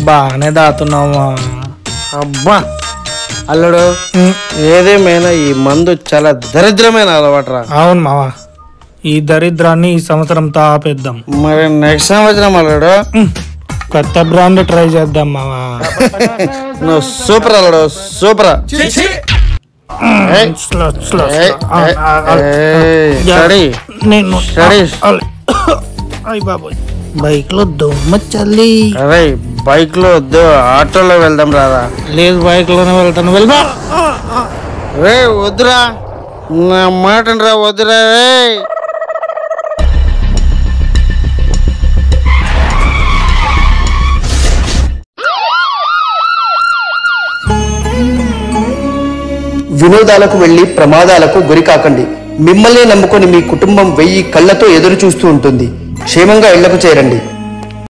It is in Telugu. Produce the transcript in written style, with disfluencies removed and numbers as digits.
బాగానే దాతున్నావా? అబ్బా అల్లుడు, ఏదేమైనా ఈ మందు చాలా దరిద్రమైన అలవాటురా. అవును మావా, ఈ దరిద్రాన్ని ఈ సంవత్సరం తాపేద్దాం. మరి నెక్స్ట్ సంవత్సరం అల్లుడు కొత్త బ్రాండ్ ట్రై చేద్దాం మావా. నువ్వు సూపర్ అల్లుడు, సూపర్. బైక్ లో దొమ్మ చల్లి. అరే బైక్ లో వద్దు, ఆటోలో వెళ్దాం రాదా? లేదు, బైక్ లోనే వెళ్తాను. వెళ్దా రే వద్దురా, నా మాట రా, వద్దురా రే. వినోదాలకు వెళ్లి ప్రమాదాలకు గురి కాకండి. మిమ్మల్ని నమ్ముకొని మీ కుటుంబం 1000 కళ్లతో ఎదురు చూస్తూ ఉంటుంది. క్షేమంగా ఇళ్లకు చేరండి.